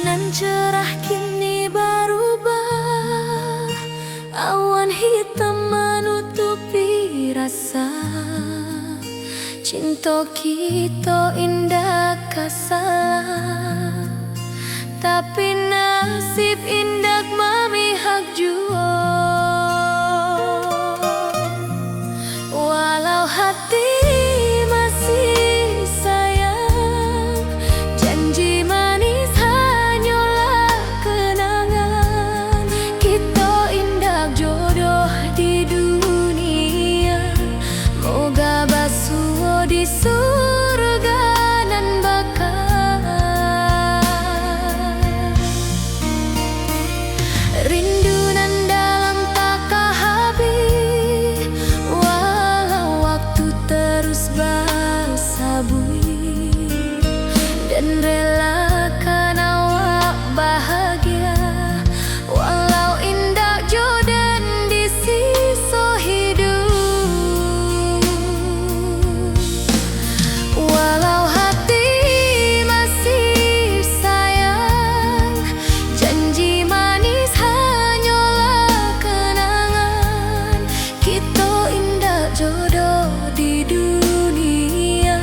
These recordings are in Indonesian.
Nan cerah kini berubah, awan hitam menutupi rasa. Cinta kita indah kasalah, tapi nasib indah memihak jua. Walau hati masih sayang, janji manis hanyalah kenangan. Kita indah jodoh di dunia, moga basuh di surga nan bakal. Rindu nan dalam tak habis, walau waktu terus bersabui, dan relakan awak bahagia, walau indah jodan di sisa hidup. Walau hati masih sayang, janji manis hanyalah kenangan. Kita indah jodoh di dunia,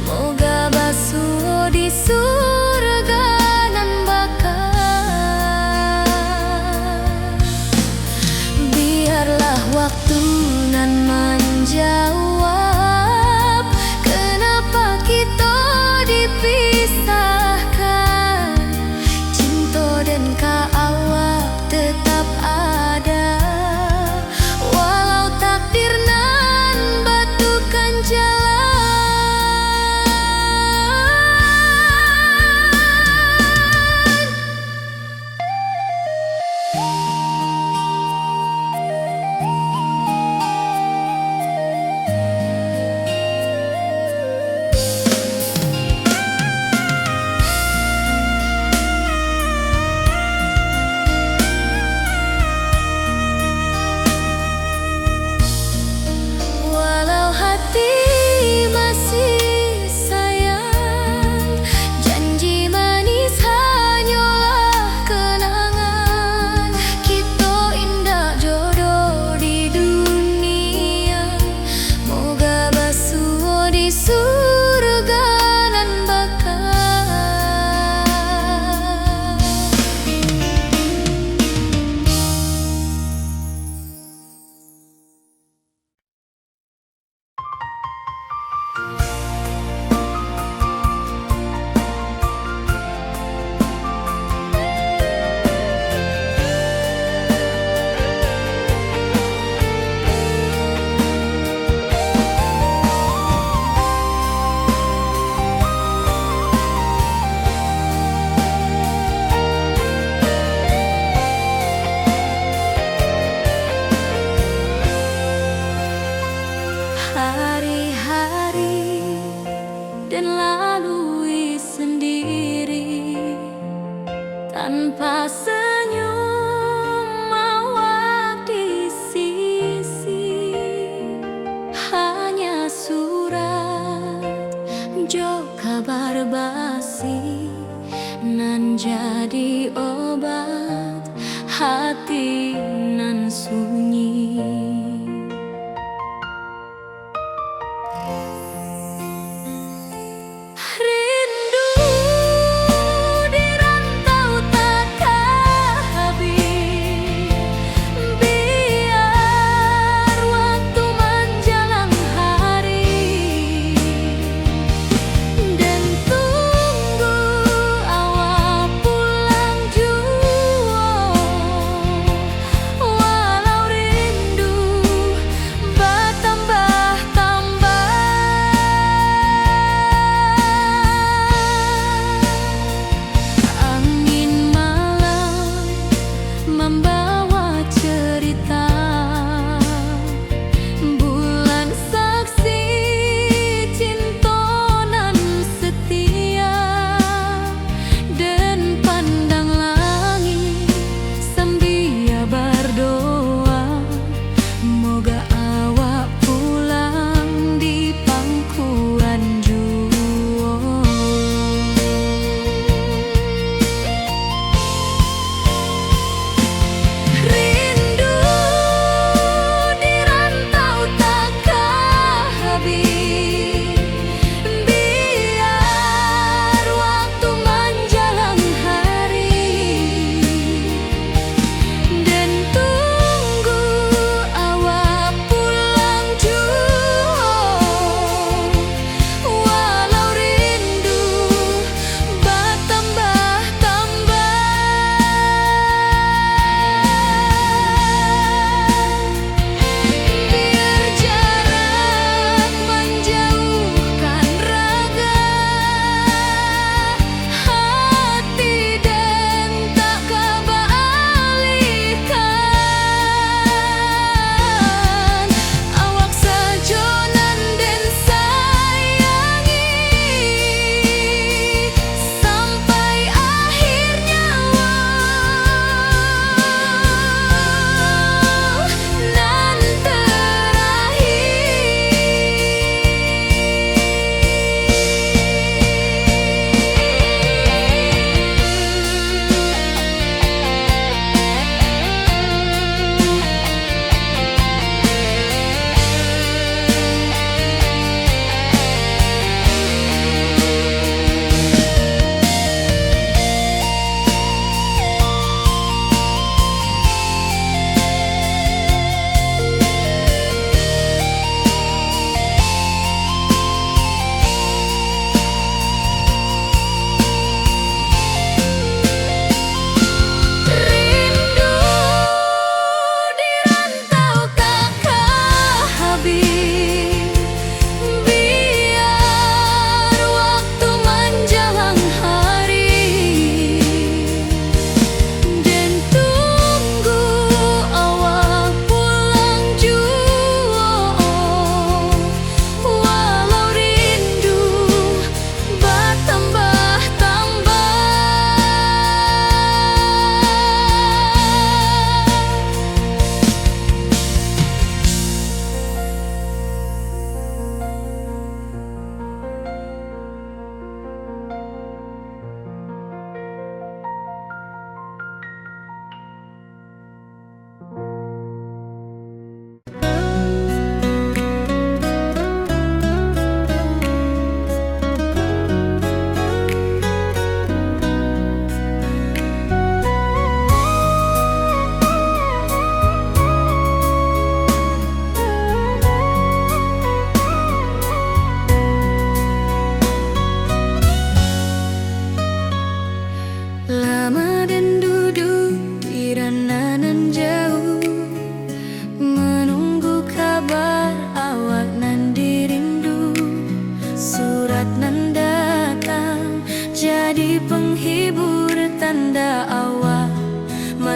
moga basuh di surga nan bakal. Biarlah waktu nan menjawab, kenapa kita dipisahkan. Cinta dan awak tetap ada, walau takdir nan batukan jalan. Walau hati masih sayang, janji manis hanyalah kenangan. Kita indah jodoh di dunia, moga basuh di surga nan bakal. Hari-hari dan lalui sendiri, tanpa senyum awak di sisi. Hanya surat jo kabar basi, nan jadi obat hati nan sunyi. Rindu di rantau tak habis, biar waktu menjelang hari, dan tunggu awak pulang juga.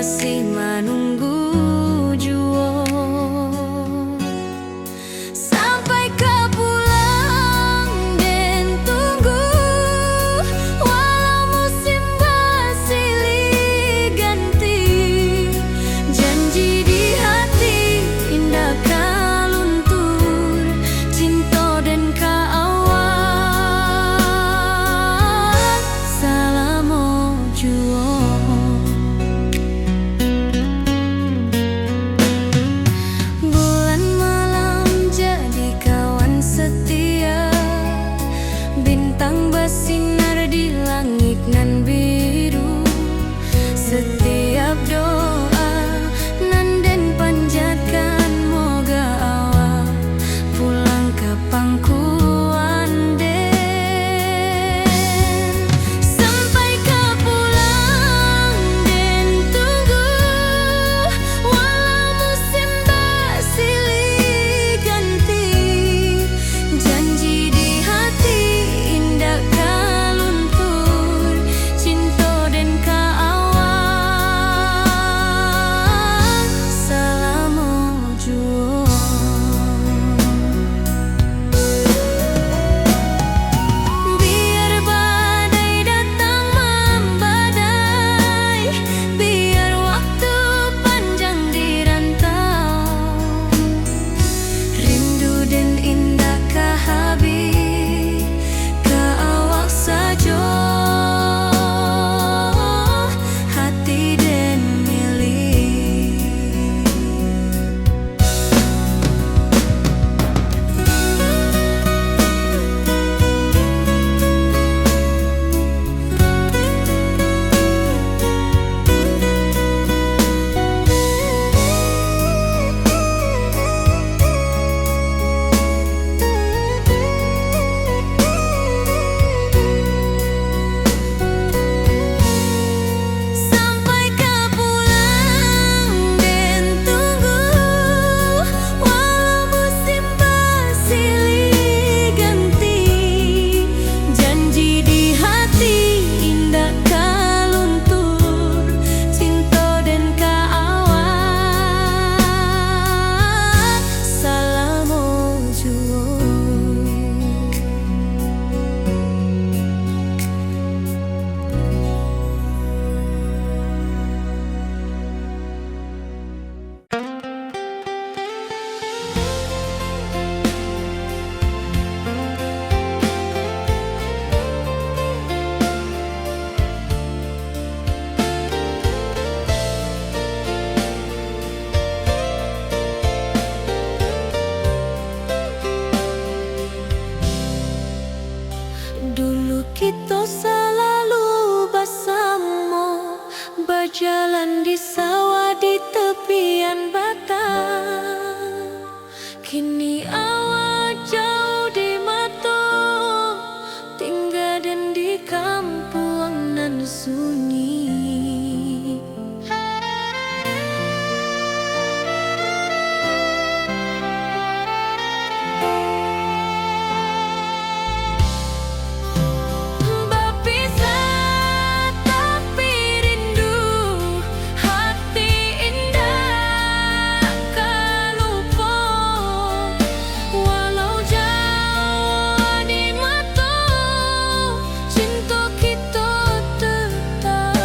masih menunggu jua. Sampai kau pulang dan tunggu, walau musim bersilih ganti. Janji di hati indah kau luntur, cinta dan kaawat selama jua. Bulan malam jadi kawan setia, bintang bersinar di langit nan biru. Setiap doa nan den panjatkan, moga awak pulang ke pangkuan den. Sampai kau pulang dan tunggu, walau musim bersilih ganti. Janji di hati indah kau luntur, cinta dan kaawat selama jua. Biar badai datang membadai, biar waktu panjang dirantau, rindu dan indah kahabis ke awak saja, hati dan milik. Sampai kau pulang dan tunggu, walau musim bersilih ganti. Janji di hati indah kau luntur, cinta dan kaawat selama jua. Dulu kita selalu bersama, berjalan di sawah di tepian batang. Kini awak jauh di mata, tinggal dan di kampung nan sunyi. Berpisah tapi rindu, hati indah kau lupa. Walau jauh di mata, cinta kita tetap.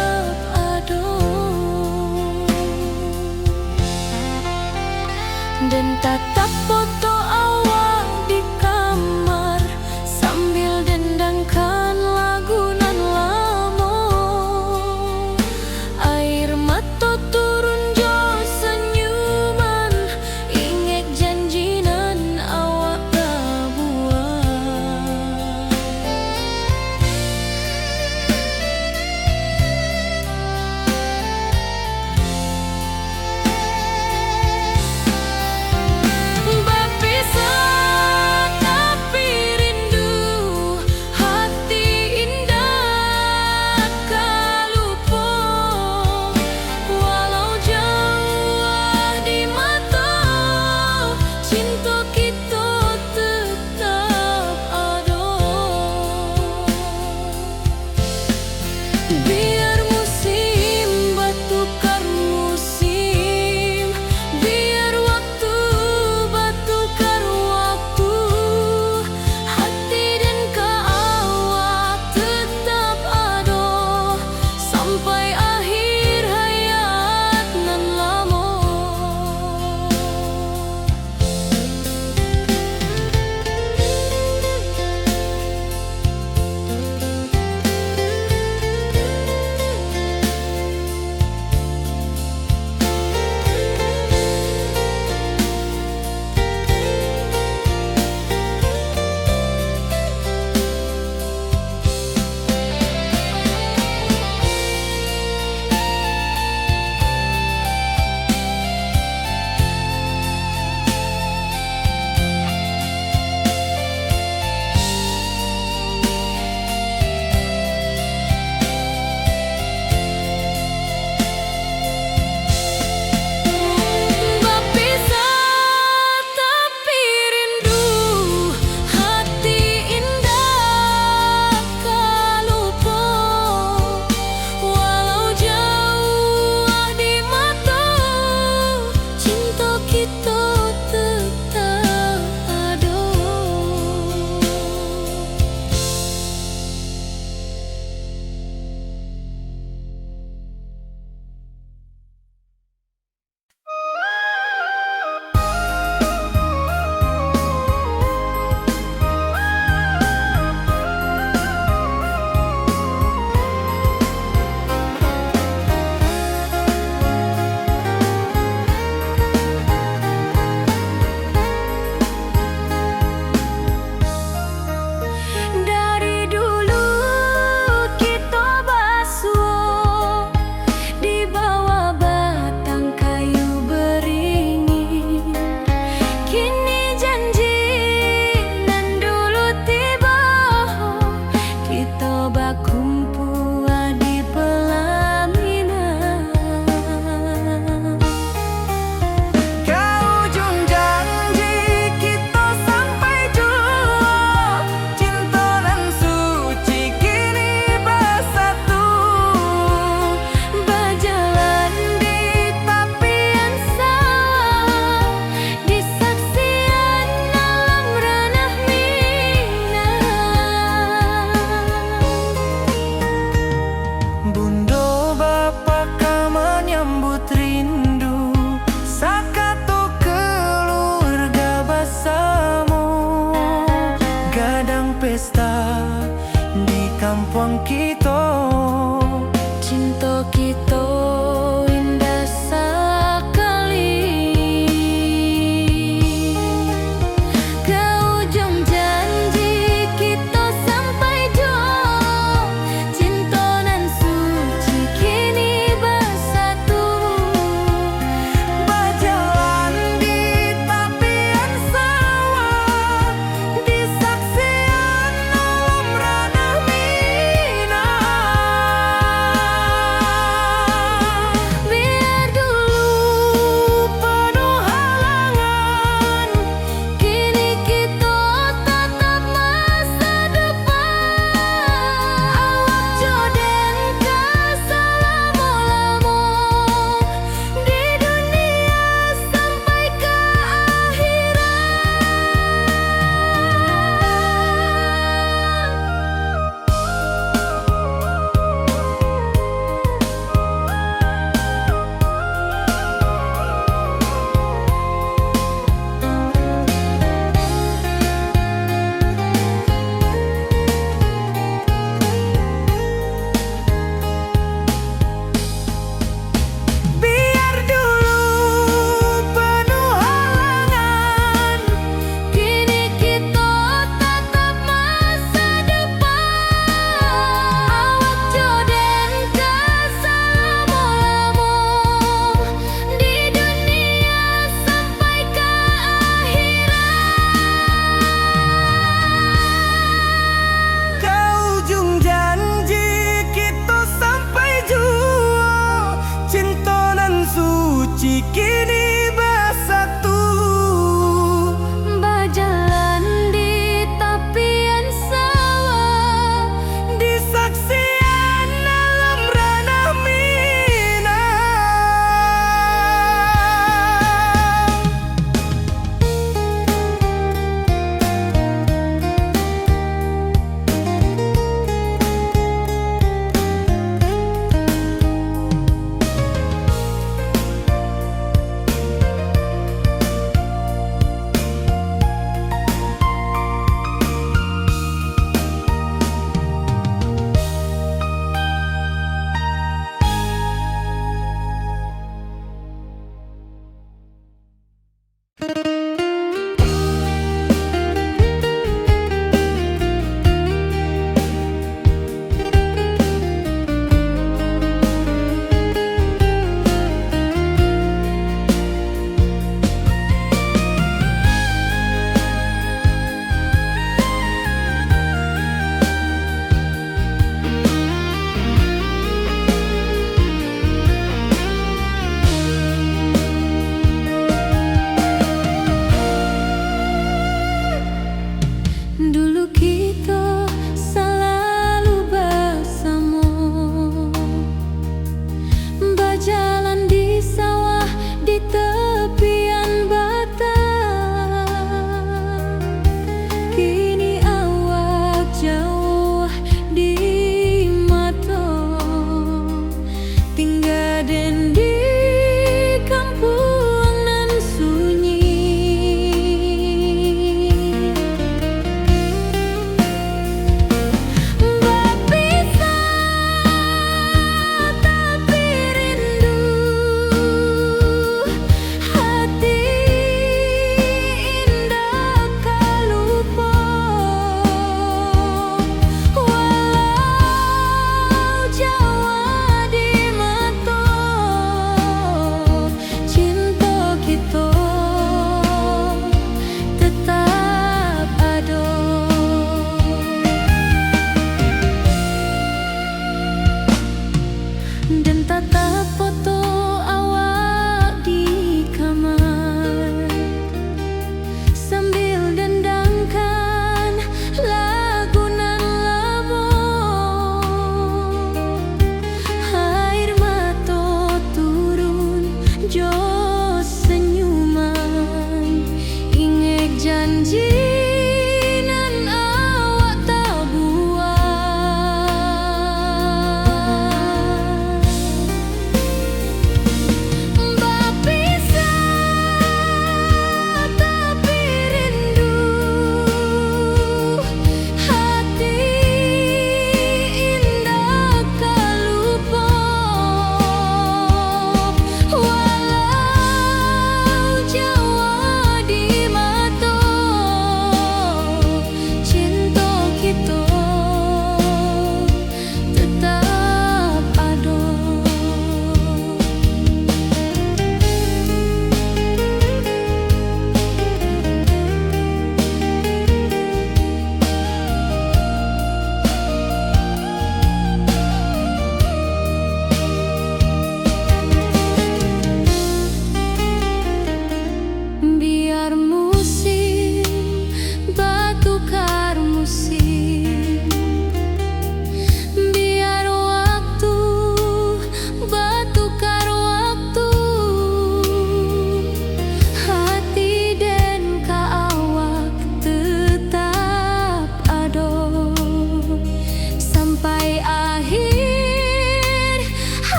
pesta di kampung kita. Cinta kita indah sekali. Ke ujung janji kita sampai jauh. Cinta nan suci kini bersatu. Berjalan di tepian sawah, di saksian alam ranah Minang.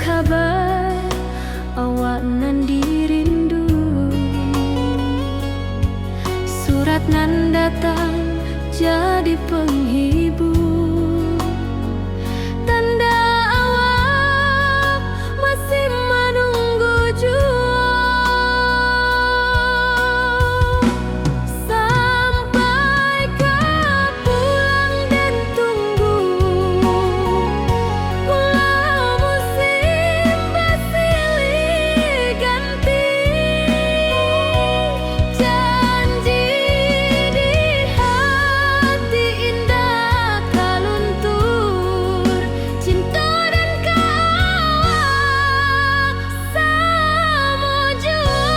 kabar awak nan dirindu. Surat nan datang jadi penghibur, tanda awak masih menunggu jua. Sampai kau pulang dan tunggu, walau musim bersilih ganti. Janji di hati indah tak luntur, cinta dan kawak sama jua.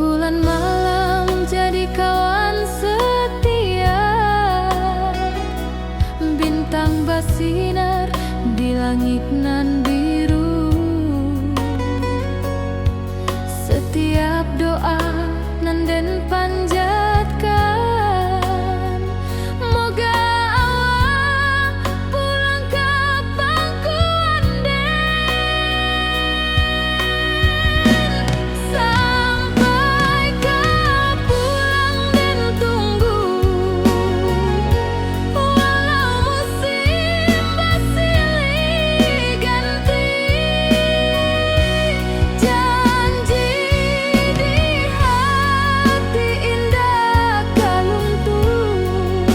Bulan malam jadi kawan setia, bintang bersinar di langit nan biru. Setiap doa nan den panjatkan, moga awak pulang kapan ku anden. Sampai kau pulang dan tunggu, walau musim bersilih ganti. Janji di hati indah tak luntur,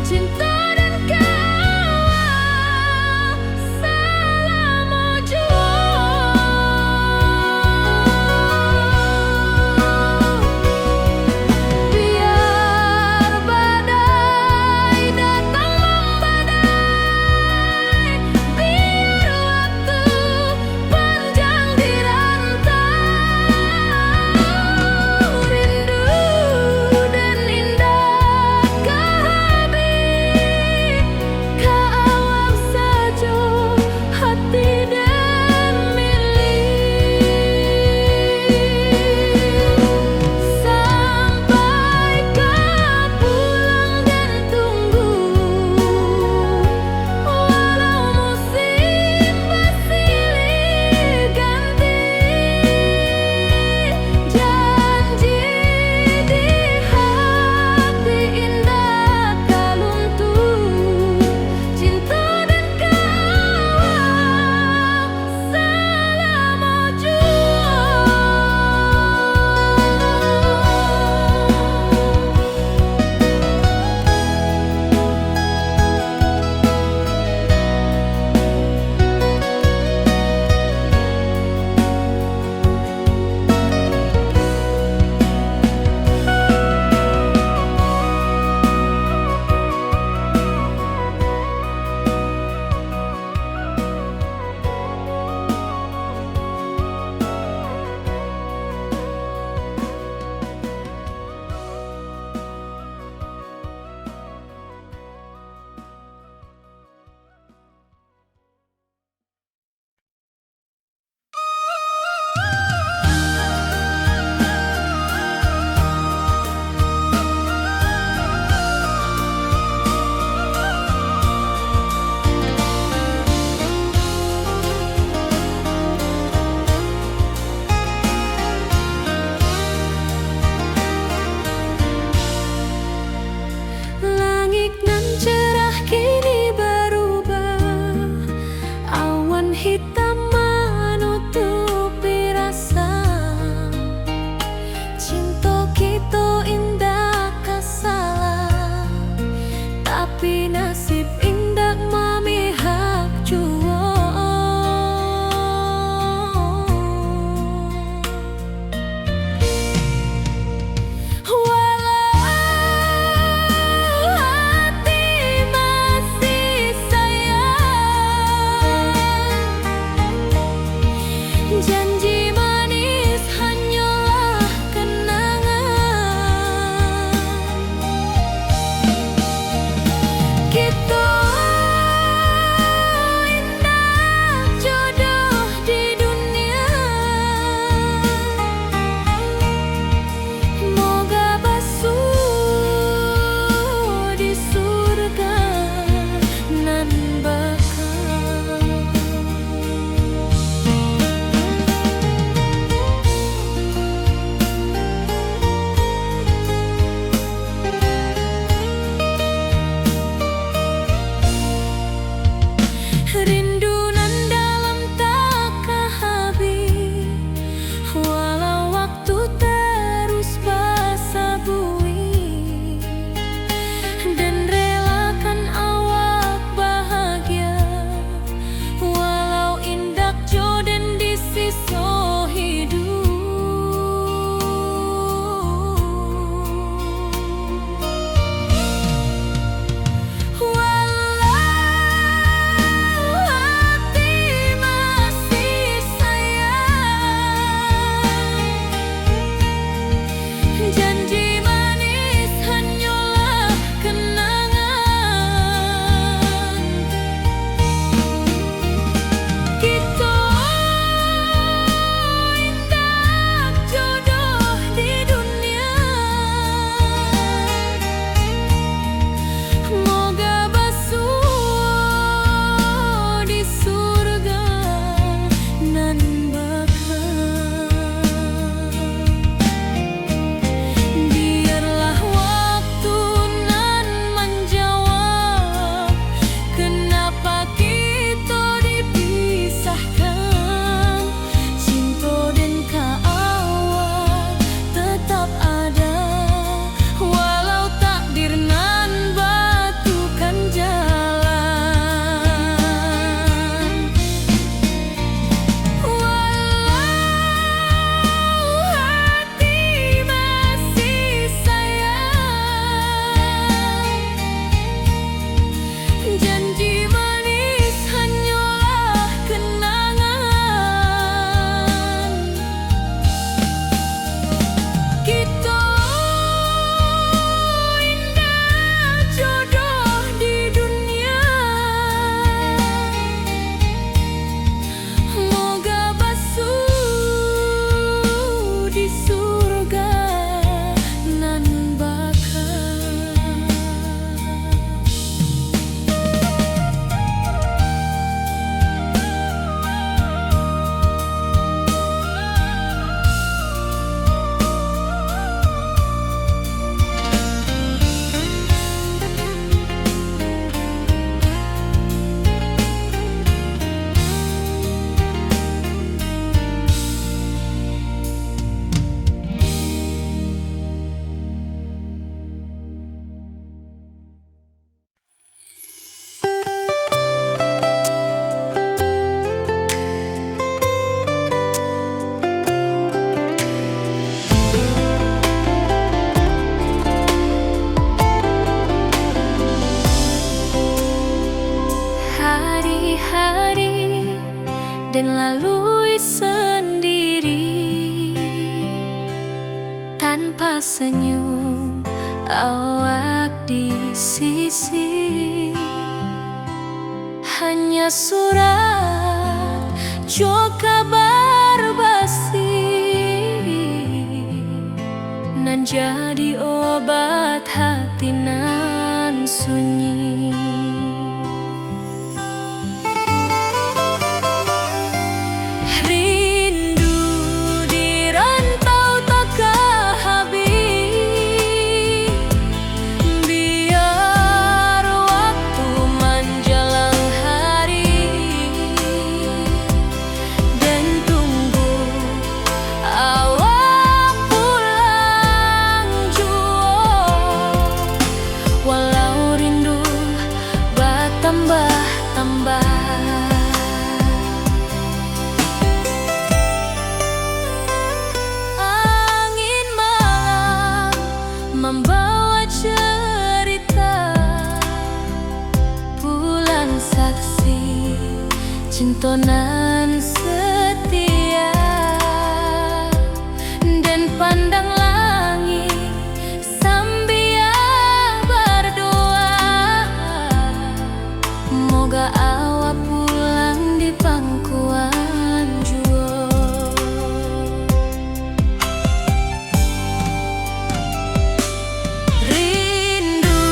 cinta dan kawak selama jua. Biar badai datang membadai, biar waktu panjang dirantau, rindu dan indah kehabis, kawak saja hati dan milik. Sampai kau pulang dan tunggu, walau musim bersilih ganti. Janji di hati indah tak luntur, cinta dan kawak selama jua. Langit nan cerah kini berubah, awan hitam menutupi rasa. Cinta kita indah kasalah, tapi nasib indah memihak jua. Walau hati masih sayang, janji manis hanyalah kenangan. Kita dan lalui sendiri tanpa senyum awak di sisi. Hanya surat jo kabar basi nan jadi obat hati nan sunyi. Rindu di rantau takkan habis, biar waktu menjelang hari dan tunggu awak pulang jua. Walau rindu bertambah-tambah, angin malam membawa cerita pulang saksi cintonan setia, dan pandang langit sambil berdoa, moga awak pulang di pangkuan jua. Rindu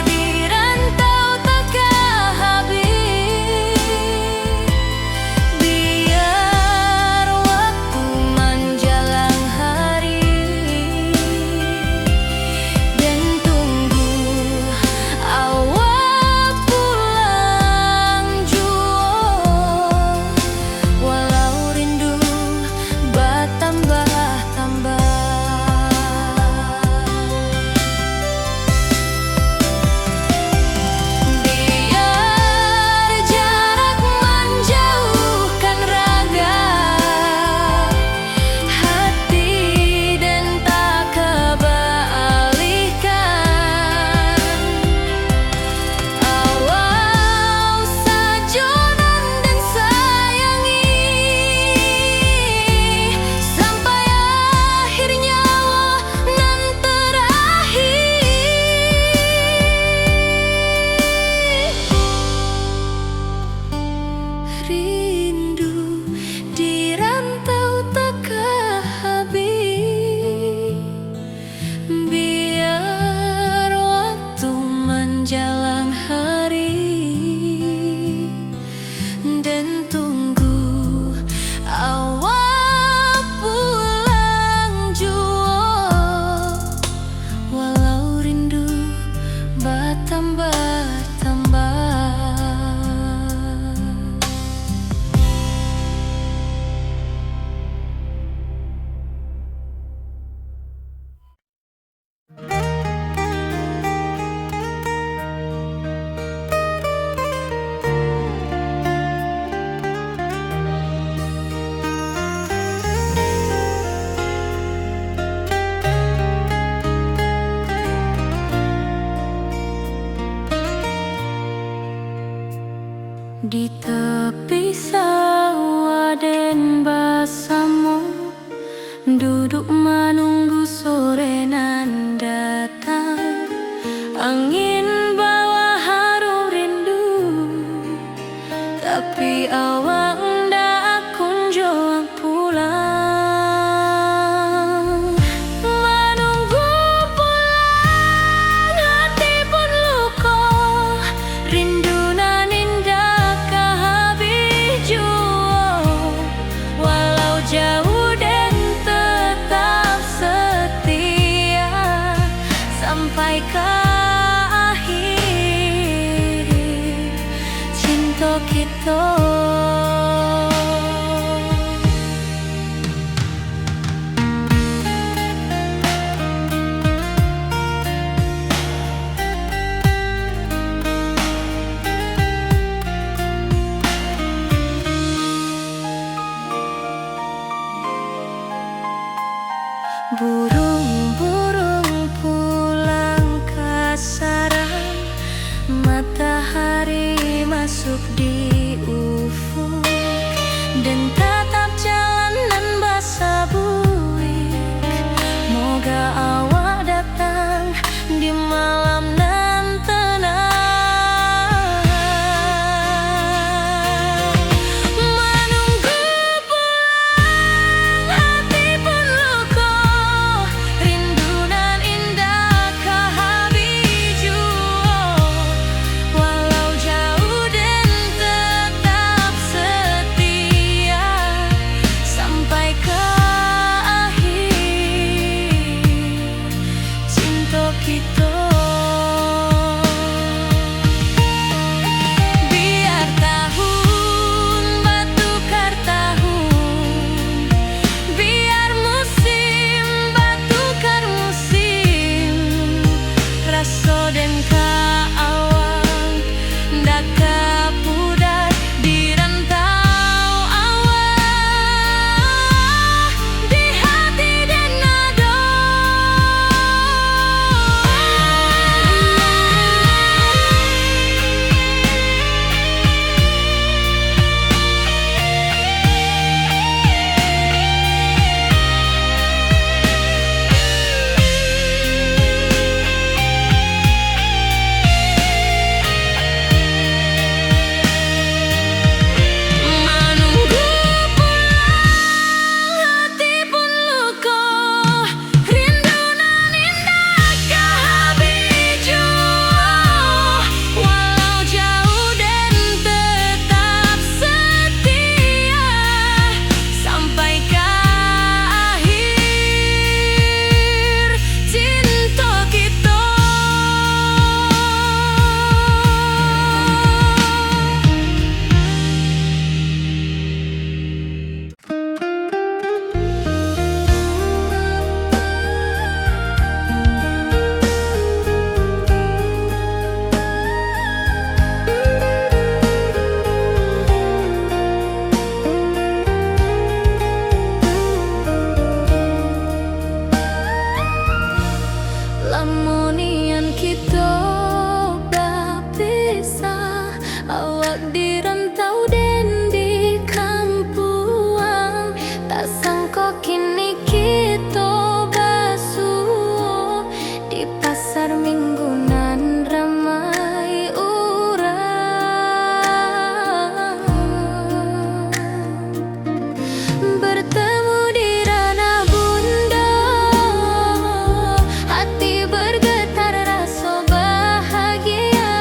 di rantau takkan habis, biar waktu menjelang hari dan tunggu awak pulang jua. Walau rindu bertambah-tambah, biar jarak menjauhkan raga hati dan tak kebalihkan. Awal sajonan dan sayangi sampai akhir nyawa nan terakhir. Rindu di rantau takkan habis, biar waktu menjelang hari dan tunggu awak pulang jua. Walau rindu bertambah-tambah. Di tepi sawah den bersama, duduk menunggu sore nan datang. Angin bawa harum rindu, tapi awak ndak kunjung pulang. Menunggu pulang hati pun luka, rindu nan indah habis jua. Walau jauh dan tetap setia sampai ke akhir cinta kita. Burung-burung pulang ke sarang, matahari masuk di ufuk, Awak di rantau dan di kampuang, tak sangka kini kita basuh di pasar minggunan ramai orang. Bertemu di ranah bunda, hati bergetar rasa bahagia.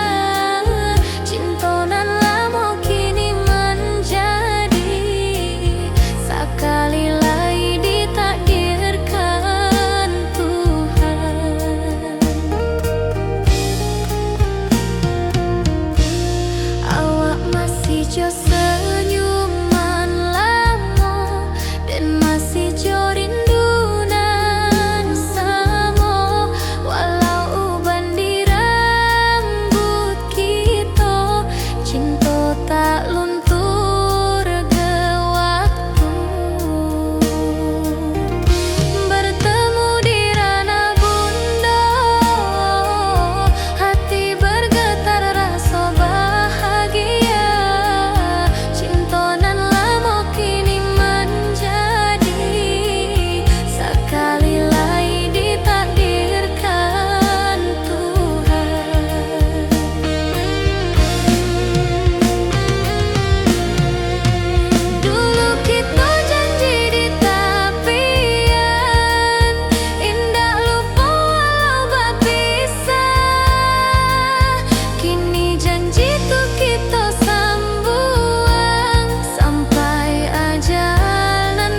Cinta nan lama kini menjadi sekali lagi ditakdirkan Tuhan. Awak masih jo senyuman lama dan masih jo rindunan sama. Walau uban di rambut kita, cinta tak luntur ke waktu. Bertemu di ranah bunda, hati bergetar rasa bahagia. Cinta nan lama kini menjadi sekali lagi ditakdirkan Tuhan. Dulu kita janji di tepian, indah lupa walau berpisah. Kini janji tuh kita sambuang sampai ajal nan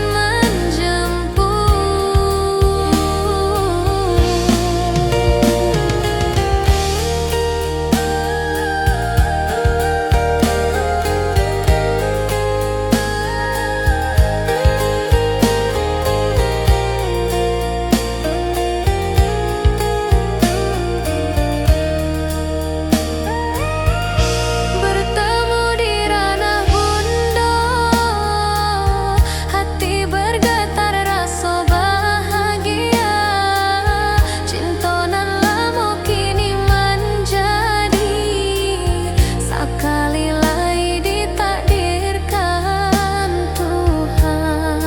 bertemu di ranah bunda, hati bergetar rasa bahagia. Cinta nan lama kini menjadi sekali lagi ditakdirkan Tuhan.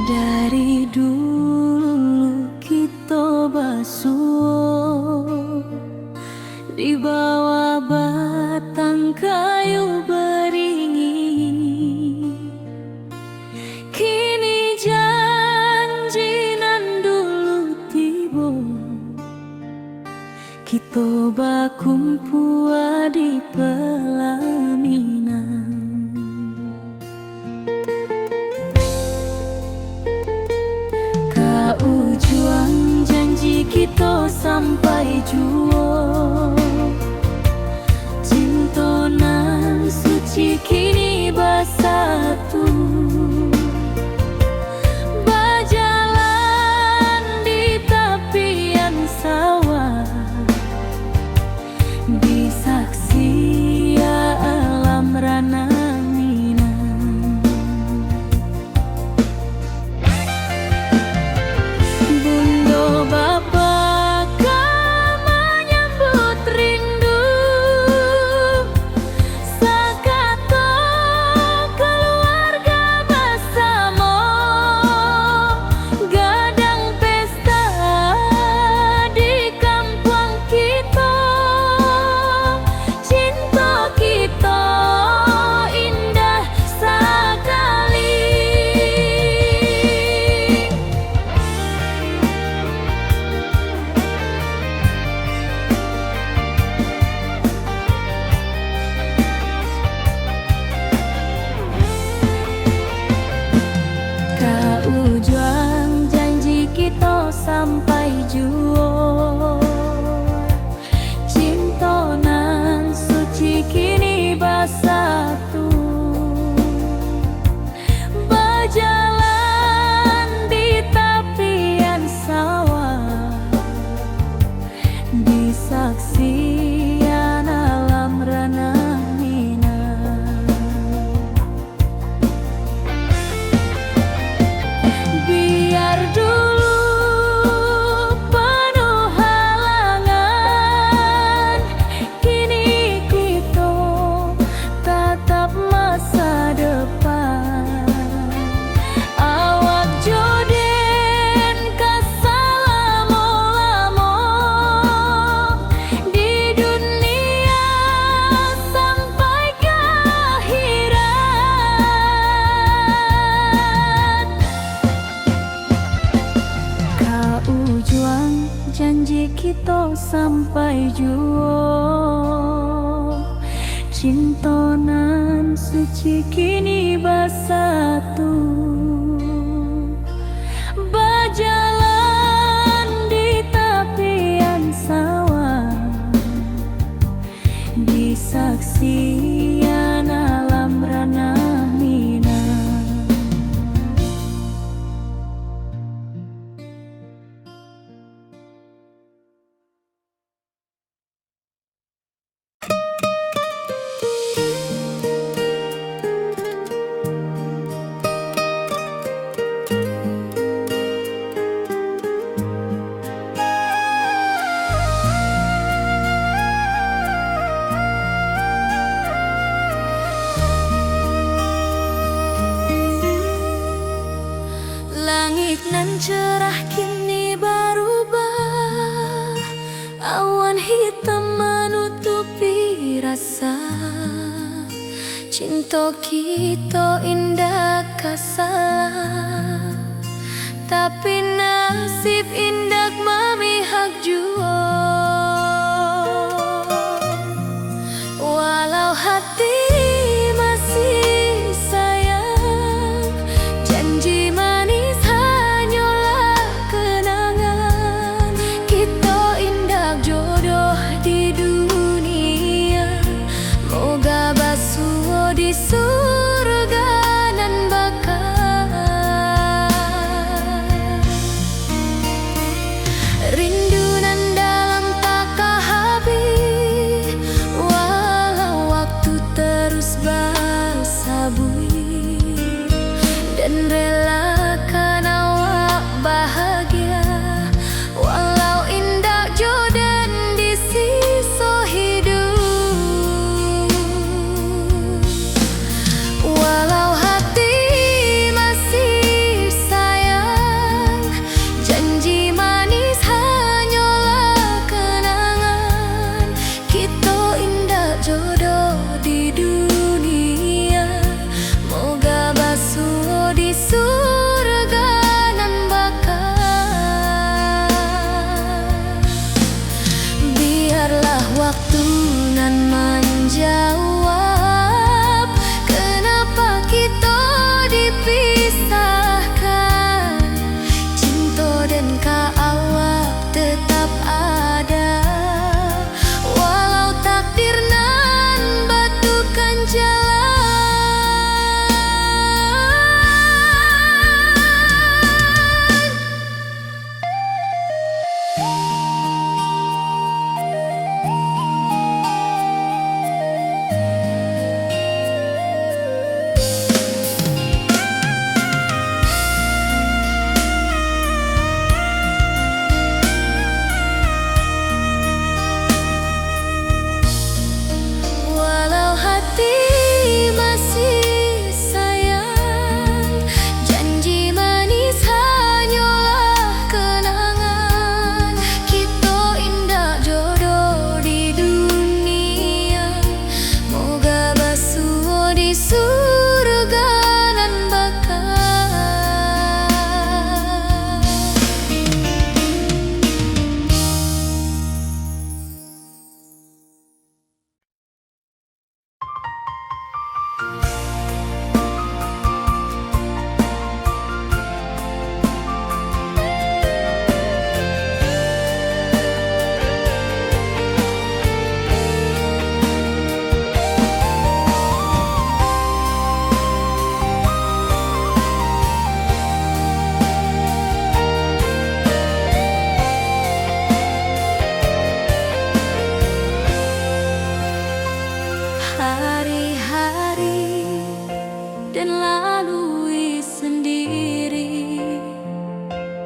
Dari dulu kita basuh di bawah batang kayu beringin. Kini janji nan dulu tiba, kita bakumpul di pelaminan. Ujung janji kita sampai jua, cinta nan suci kini bersatu. Berjalan di tepian sawah, disaksi cintonan suci kini bersatu, berjalan di tepian sawah, di saksian alam ranah Minang. Langit nan cerah kini berubah, awan hitam menutupi rasa. Cinta kita indah kasalah, tapi nasib indah memihak jua. Walau hati masih sayang, janji manis hanyalah kenangan. Kita indah jodoh di dunia, moga basuh di surga nan bakal. Rindu nan dalam tak habis, walau waktu terus bersabui, dan relakan awak bahagia, walau indah jodan di sisa hidup. Walau hati masih sayang, janji manis hanyalah kenangan. Kita indah jodoh di dunia, moga basuh di surga nan bakal. Biarlah waktu nan menjawab, kenapa kita dipisahkan. Cinta dan awak tetap ada, walau takdir nan batukan jalan. Walau hati masih sayang, janji manis hanyalah kenangan. Kita indah jodoh di dunia, moga basuh di surga nan bakal. Hari-hari dan lalui sendiri,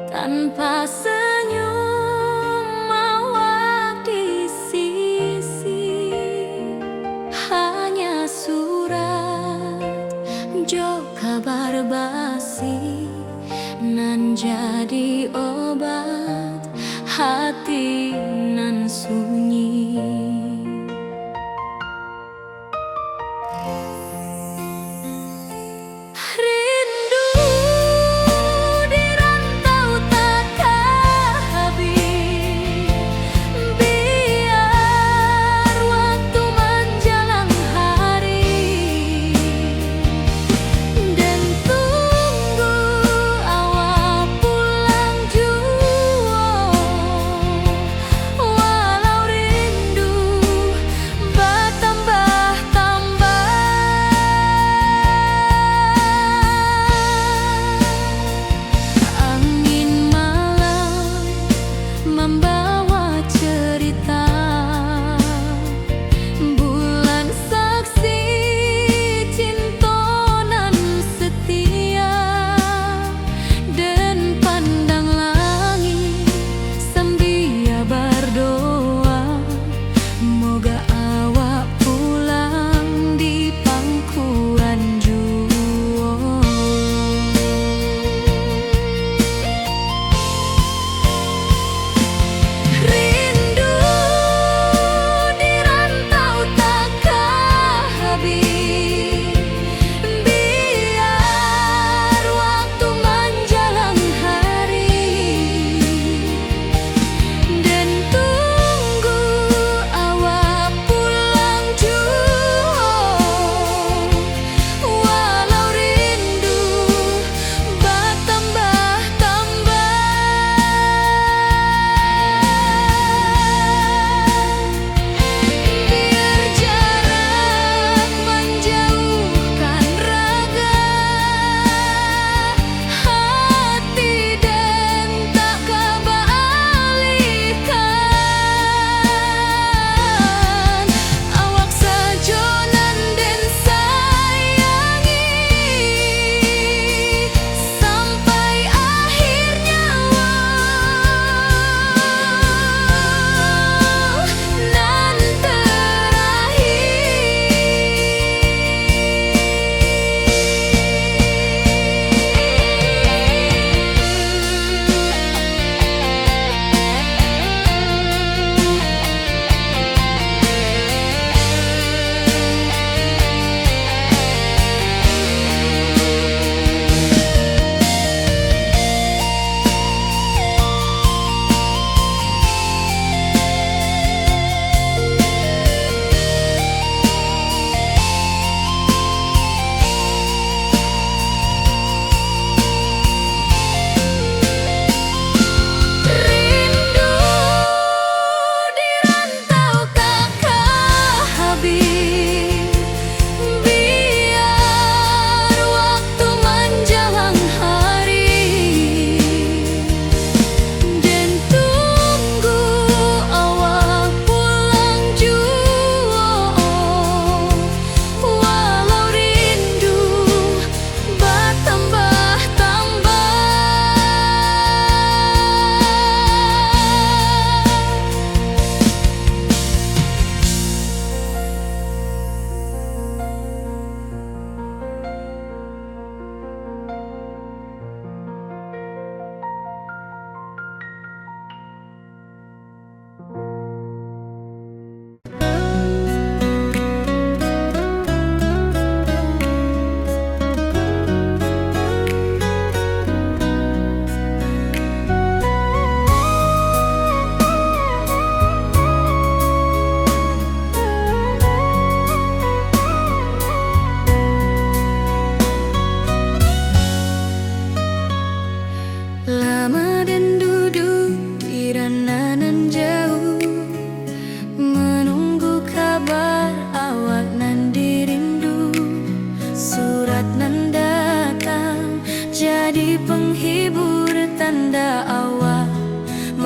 tanpa senyum awak di sisi. Hanya surat jo kabar basi nan jadi obat hati nan sunyi.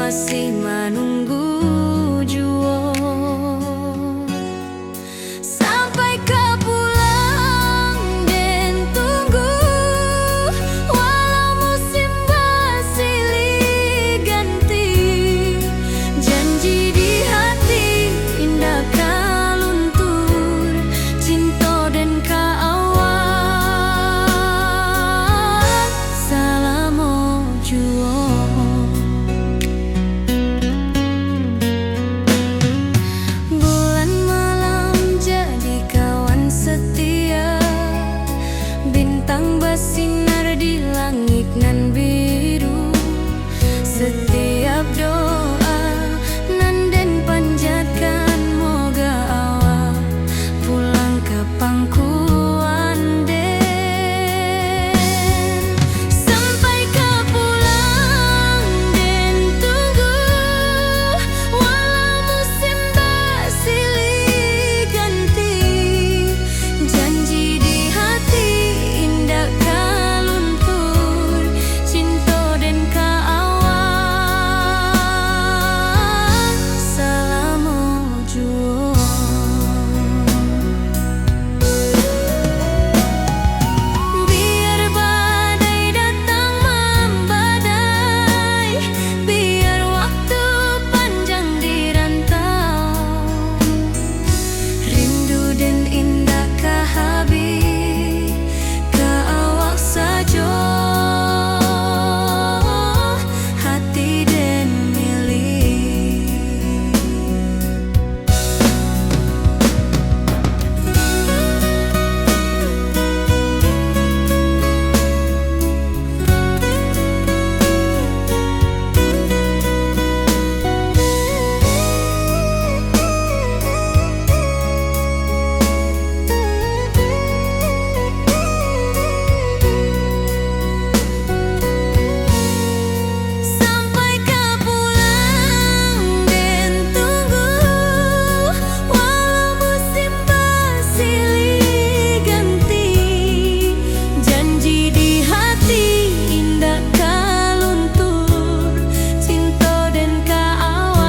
masih menunggu jua. Sampai kau pulang dan tunggu, walau musim bersilih ganti. Janji di hati indah kau luntur, cinta dan keawal selama jua. Bulan malam jadi kawan setia, bintang bersinar di langit nan biru. Setiap doa nan den panjatkan, moga awak pulang ke pangkuan den. Sampai kau pulang dan tunggu, walau musim bersilih ganti. Janji di hati indah kau luntur, cinta dan keawal selama jua. Biar badai datang membadai, biar waktu panjang dirantau, rindu dan indah kehabis ke awak saja, hati dan milik. Sampai kau pulang dan tunggu, walau musim bersilih ganti. Janji di hati indah kau luntur, cinta dan keawal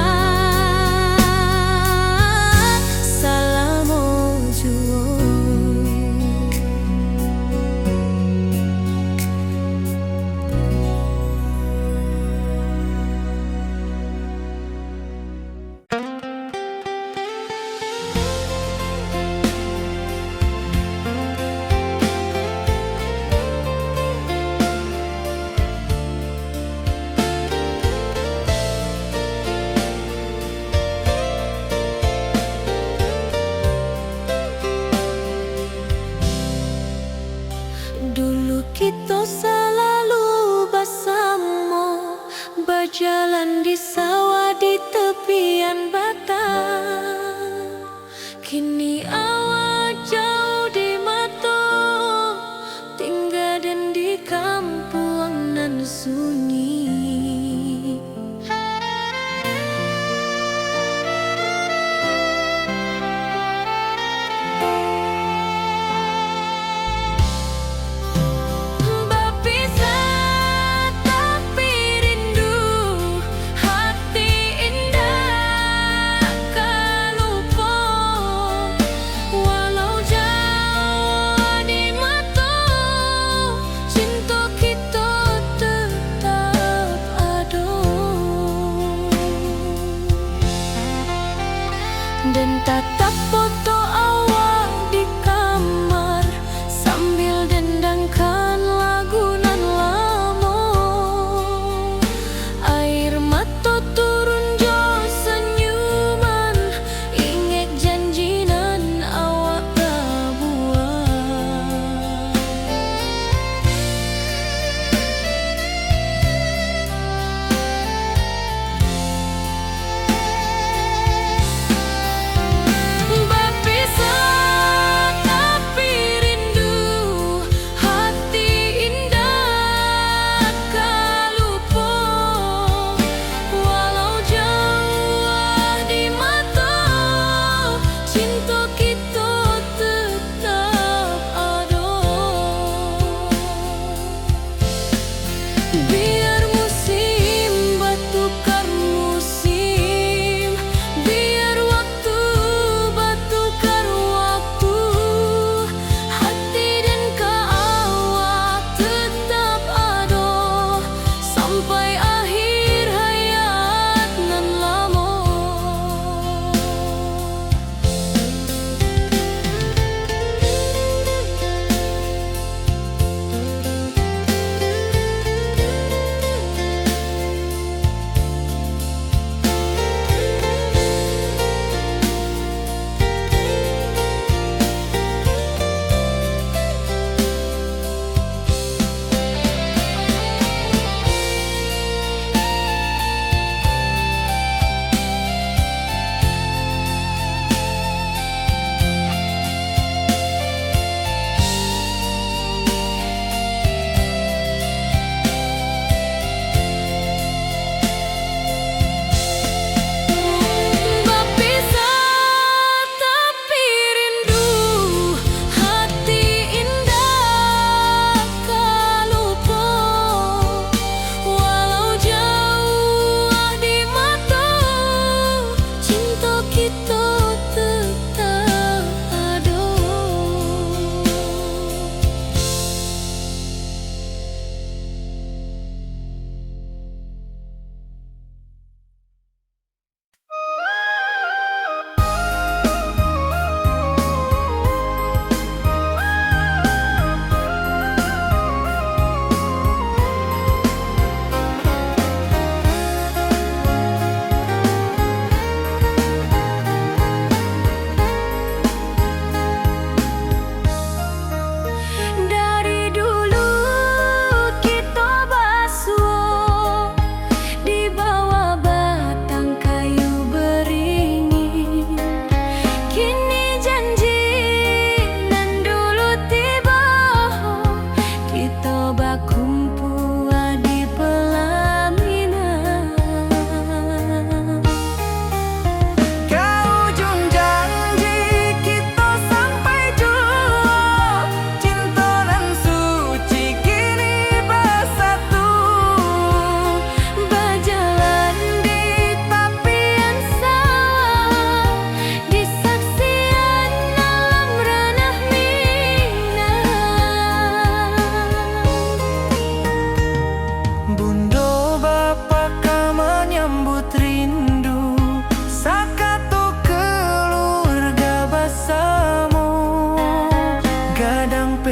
selama jua. Dulu kita selalu bersama, berjalan di sawah di tepian batang. Kini awak jauh di mata, tinggal dan di kampung nan sunyi. Berpisah tapi rindu, hati indah kau lupa. Walau jauh di mata, cinta kita tetap ada. Dan tatap foto awak di kamar, sambil dendangkan lagu nan lama. Air mata turun jo senyuman, ingat janji nan awak buat. Biar musim bertukar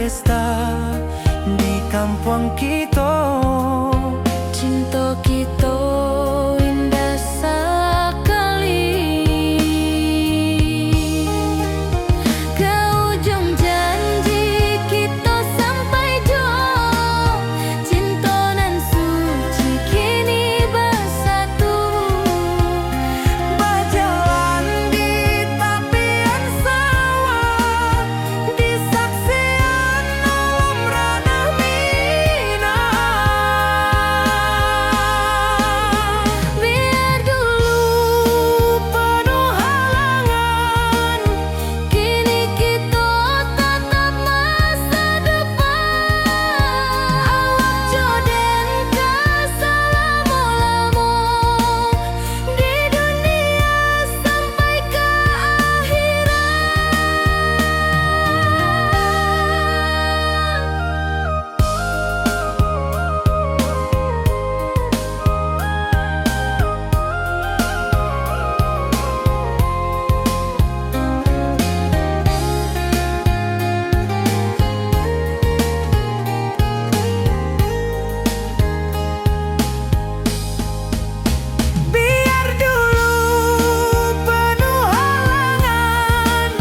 pesta di kampung kita. Cinta kita indah sekali. Ke ujung janji kita sampai jauh. Cinta nan suci kini bersatu. Berjalan di tepian sawah, di saksian alam ranah Minang. Biar dulu penuh halangan, kini kita tatap masa depan. Awak joden ke selama-lama di dunia sampai ke Biar dulu penuh halangan,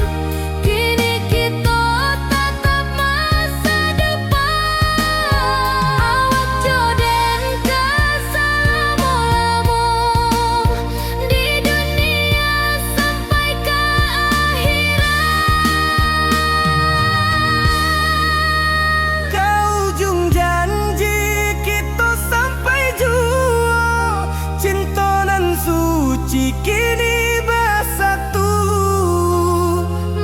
kini kita tatap masa depan. Awak joden ke selama-lama di dunia sampai ke ke ujung janji kita sampai jua. Cinta nan suci kini bersatu.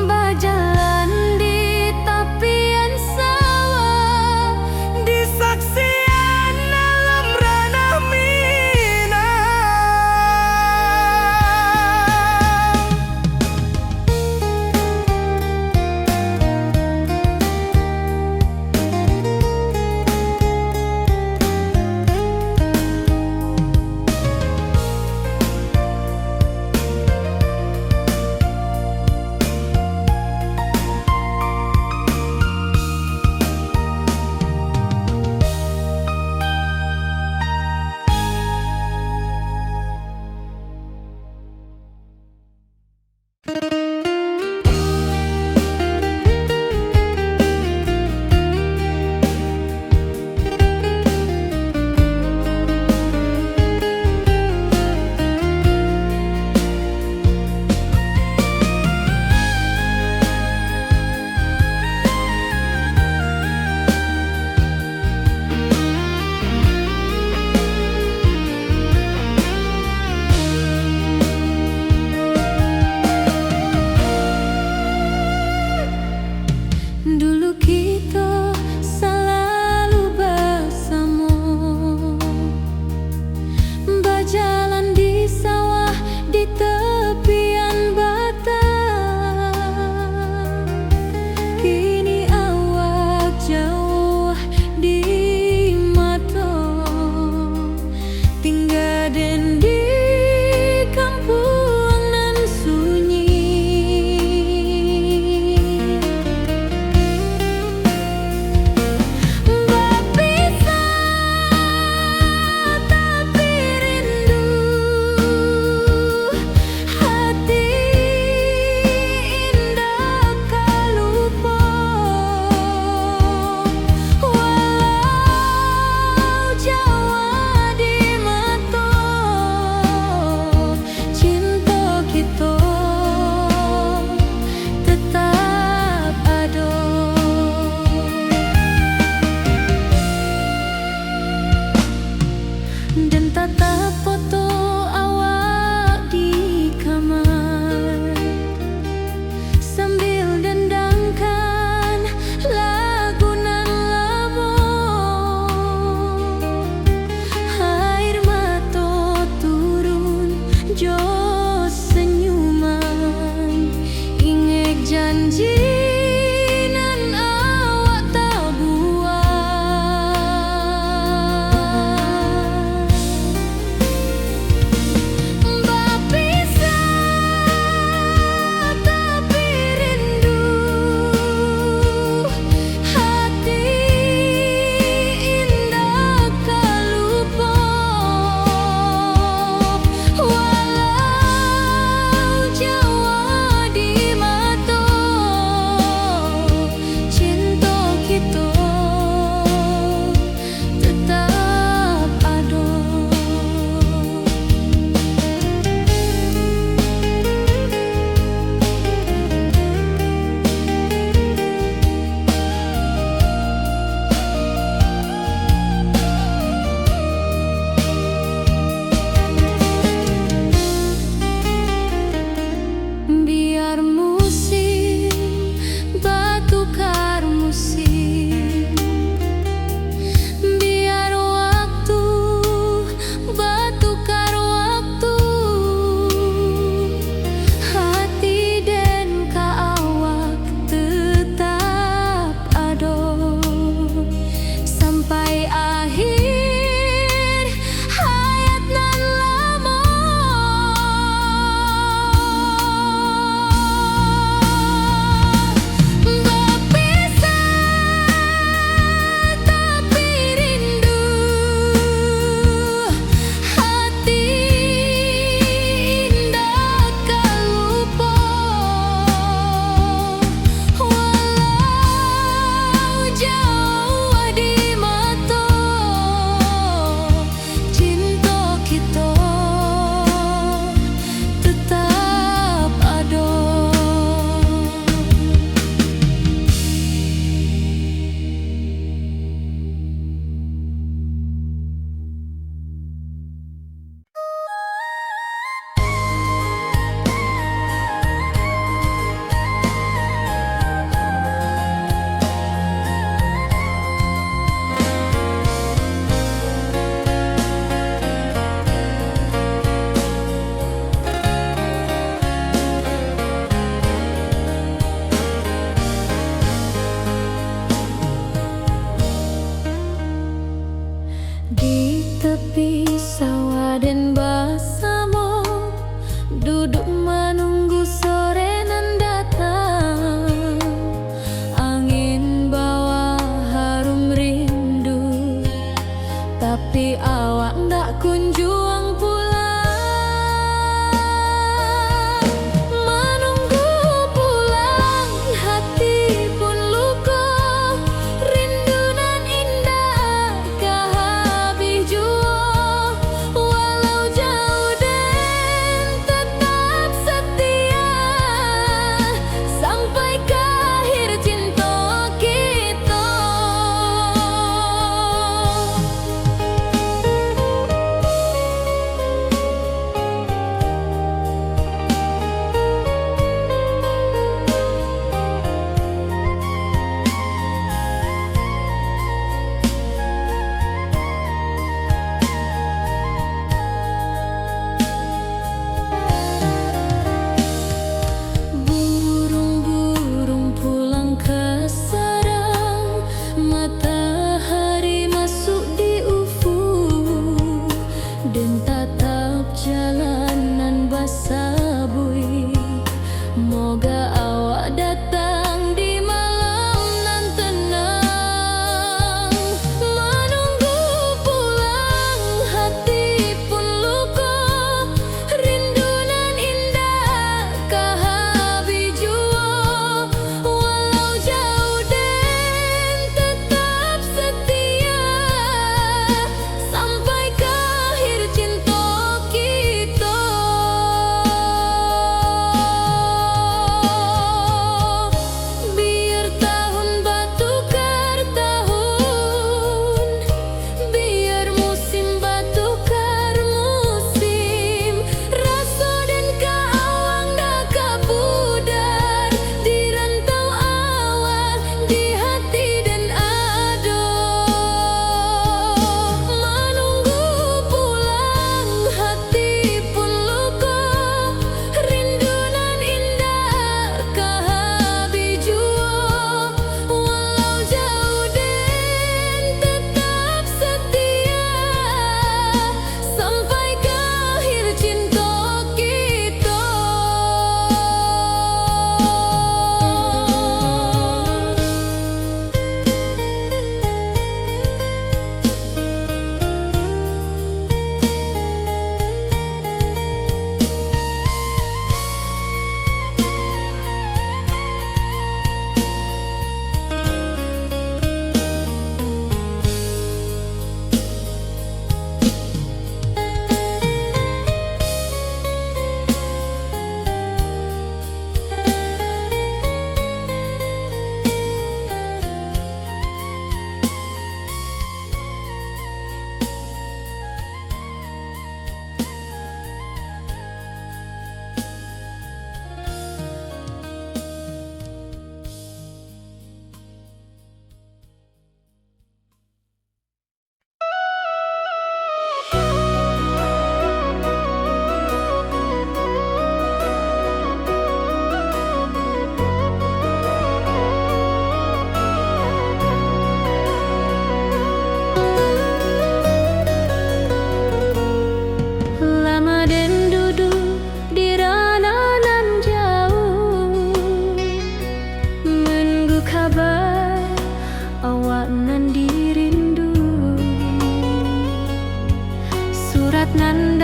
berjalan di tepian sawah. Di saksian alam ranah Minang. Dulu kita selalu bersama, berjalan di sawah di tepian batang. Kini awak jauh di mata, tinggal den di kampung nan sunyi. Dan tatap foto awak di kamar, sambil dendangkan lagu nan lama. Air mata turun jo senyuman, ingat janji nan awak tak buat. Berpisah tapi rindu,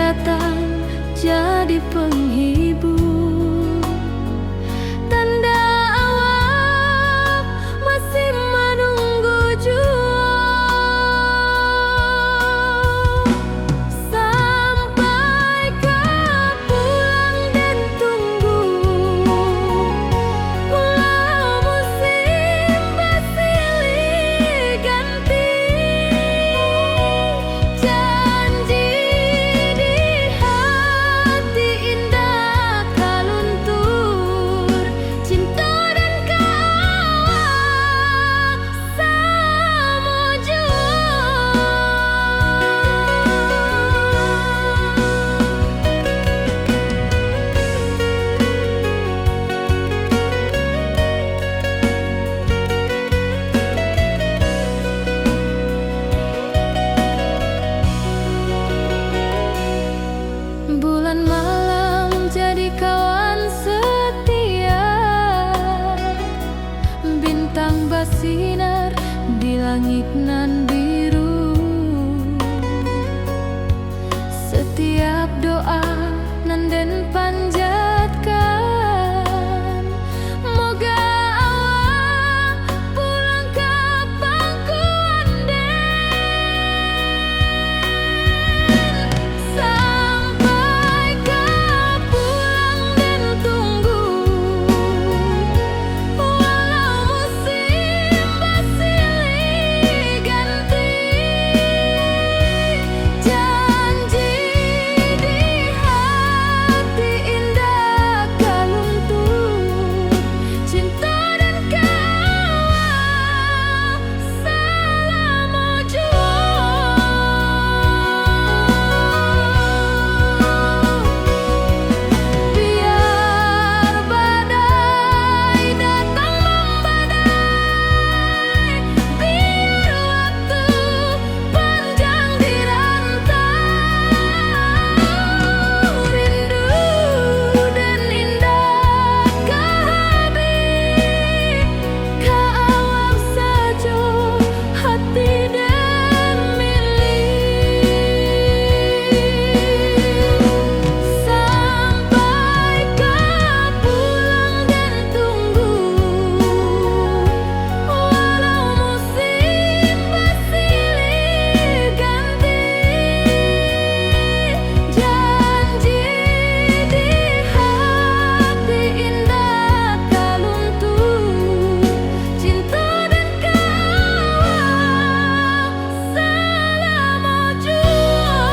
datang jadi penghibur, tanda awal masih menunggu jua. Sampai kau pulang dan tunggu, walau musim bersilih ganti, janji di hati indah kau luntur, cinta dan kawal sama jua. Bulan malam jadi kawan setia, bintang bersinar di langit nan biru. Setiap doa nan den panjatkan, moga awak pulang ke pangkuan. Sampai kau pulang dan tunggu, walau musim bersilih ganti, janji di hati indah kau luntur, cinta dan kawal selama jua. Biar badai datang membadai, biar waktu panjang dirantau, rindu dan indah kehabis, kau saja hati dan milik. Sampai kau pulang dan tunggu, walau musim bersilih ganti, janji di hati indah kau luntur, cinta dan kawal selama jua.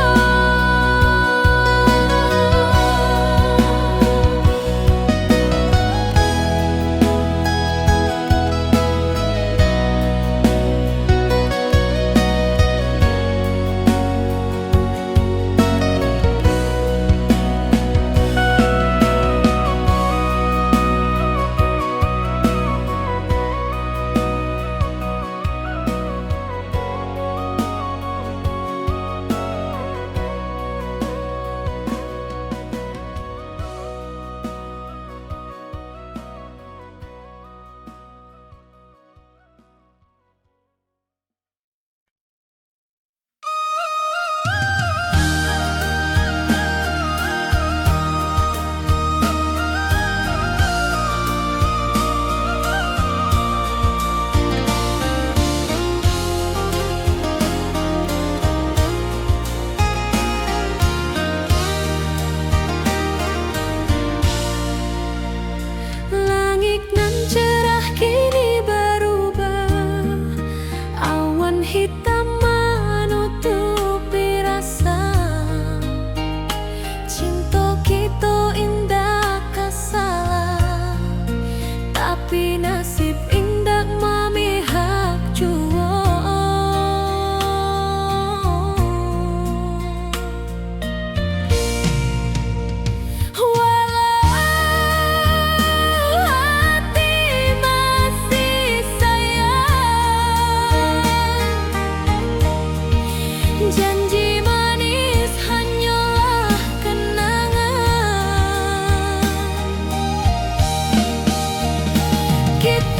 Langit nan cerah kini berubah, awan hitam menutupi rasa, cinta kita indah kasalah, tapi nasib indah memihak jua. Hati masih sayang, janji manis hanyalah kenangan. Kita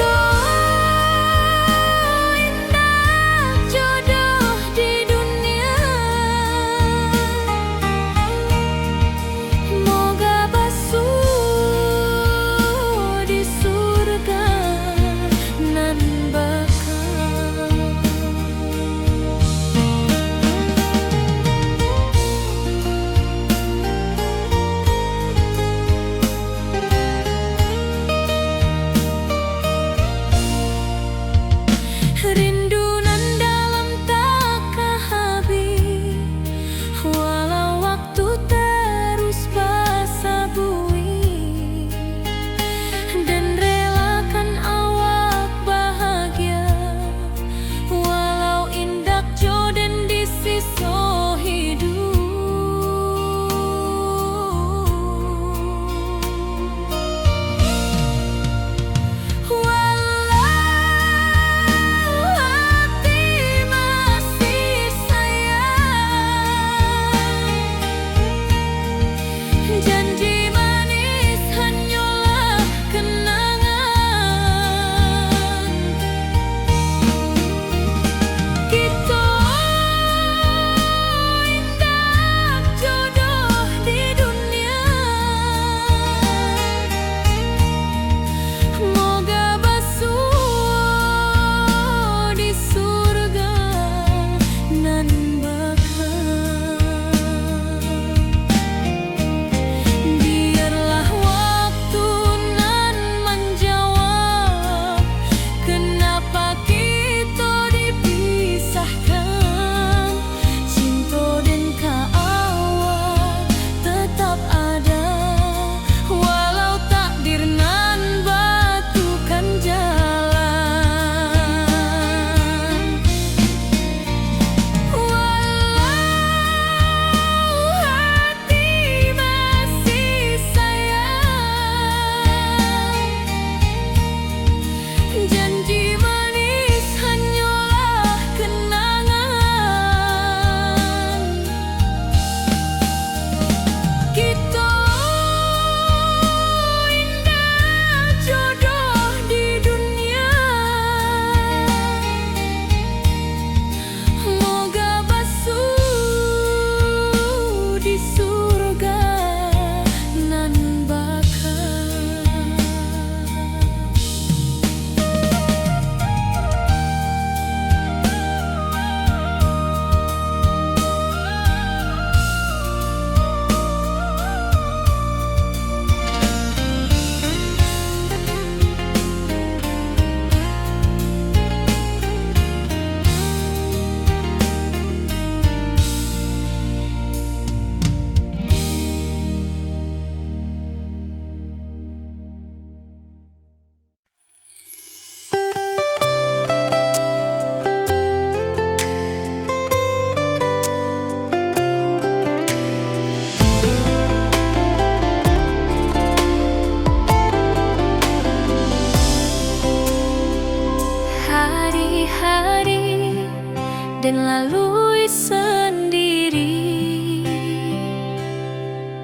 hari-hari dan lalui sendiri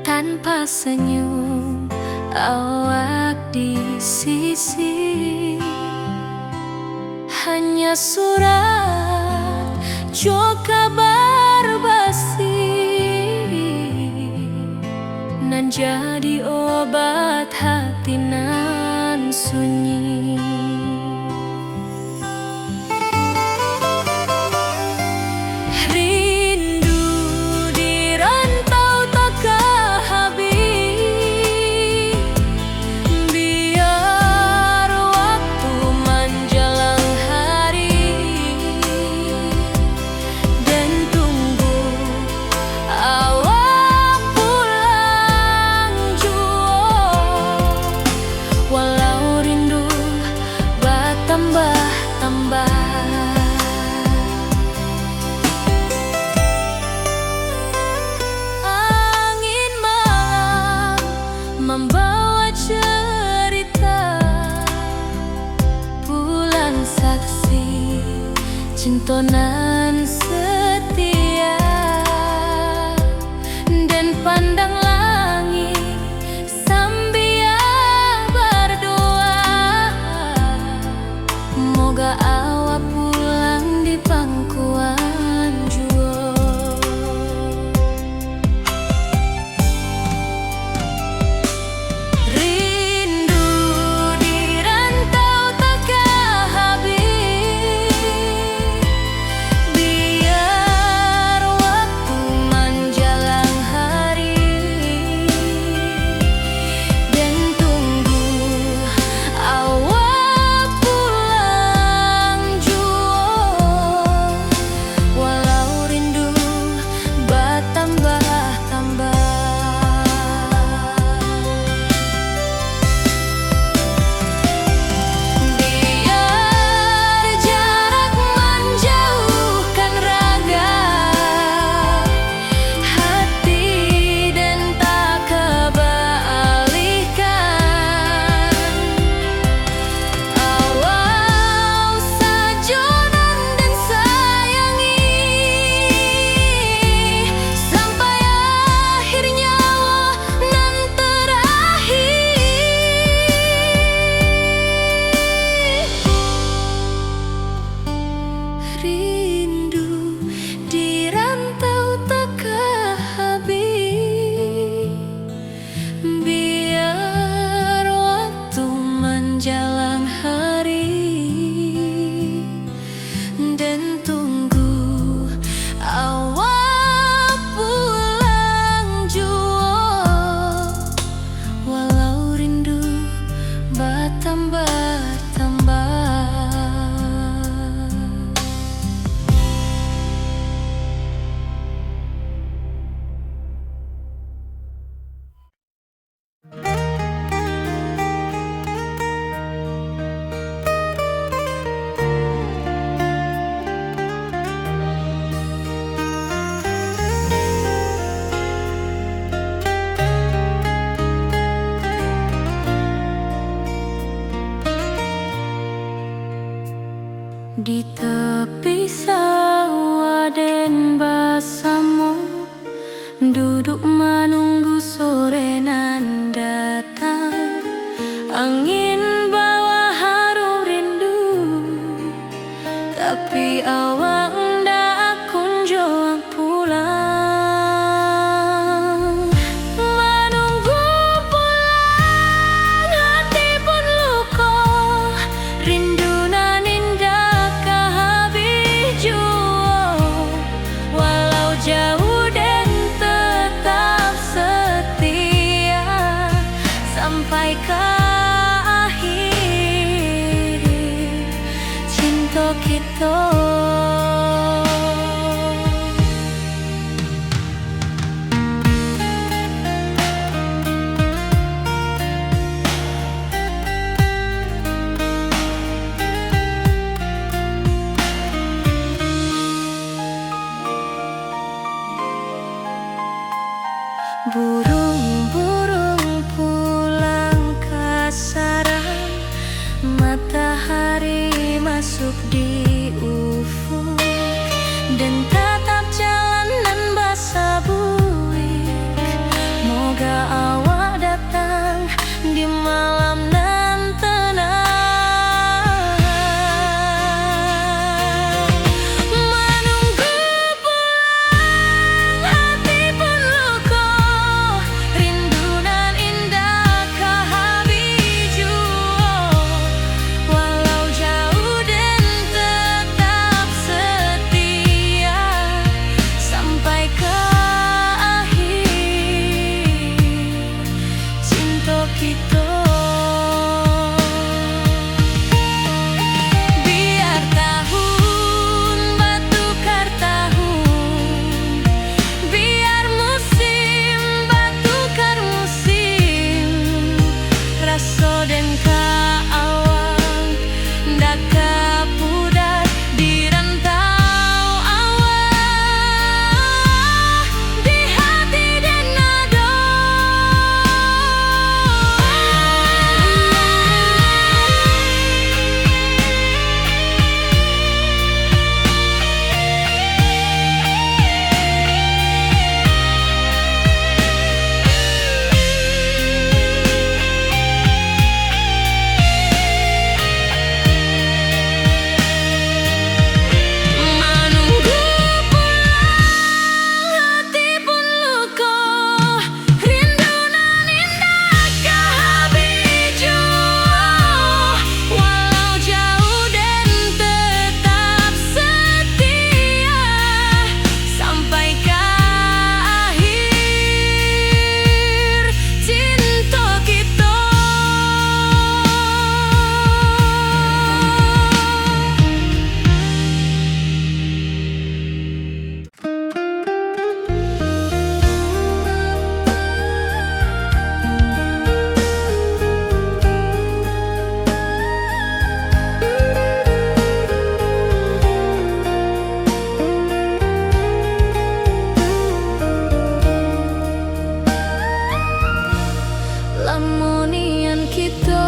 tanpa senyum awak di sisi. Hanya surat jo kabar basi nan jadi obat hati nan sunyi. Rindu di rantau tak habis, biar waktu menjelang hari dan tunggu awak pulang jua. Walau rindu bertambah-tambah, angin malam membawa cerita bulan saksi cintonan setia dan pandang langit sambil berdoa, moga awak pulang di pangkuan jua. Rindu di rantau tak habis, biar waktu menjelang hari dan tunggu awak pulang jua. Walau rindu bertambah-tambah, biar jarak menjauhkan raga hati dan tak kebalihkan. Awal sajonan dan sayangi sampai akhir nyawa nan terakhir. Rindu di rantau tak habis, biar waktu menjelang hari dan tunggu awak pulang jua. Walau rindu bertambah-tambah. Di tepi sawah den basamu duduk menunggu sore nan datang. Angin bawa harum rindu, tapi awak ndak kunjung pulang. Menunggu pulang hati pun luka, rindu nan indah habis jua. Walau jauh dan tetap setia sampai ke akhir cinta kita. Burung-burung pulang ke sarang, matahari masuk di ufuk dan tatap jalanan basah buik. Moga awak datang di malam nan tenang, menunggu pulang hati pun luka, rindu nan indah kehabiju. Walau jauh dan tetap setia sampai ke akhir cinta kita. Biar tahun batukar tahun, biar musim batukar musim, rasa dan kaawang dak kapudar di rantau awak, di hati dan nada. Menunggu pulang hati pun luka, rindu nan indah kehabiju. Walau jauh dan tetap setia sampai ke akhir cinta kita. Lamonian kita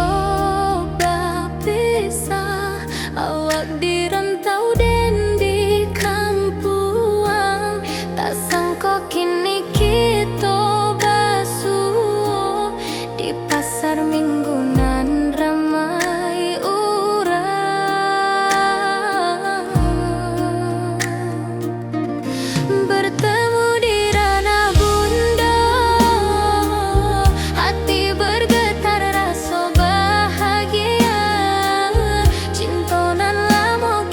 berpisah, awak di rantau dan di kampuang. Tak sangka kini kita basuh di pasar minggu nan ramai urang. Bertemu di ranah bunda, hati bergetar rasa bahagia. Cinta nan lama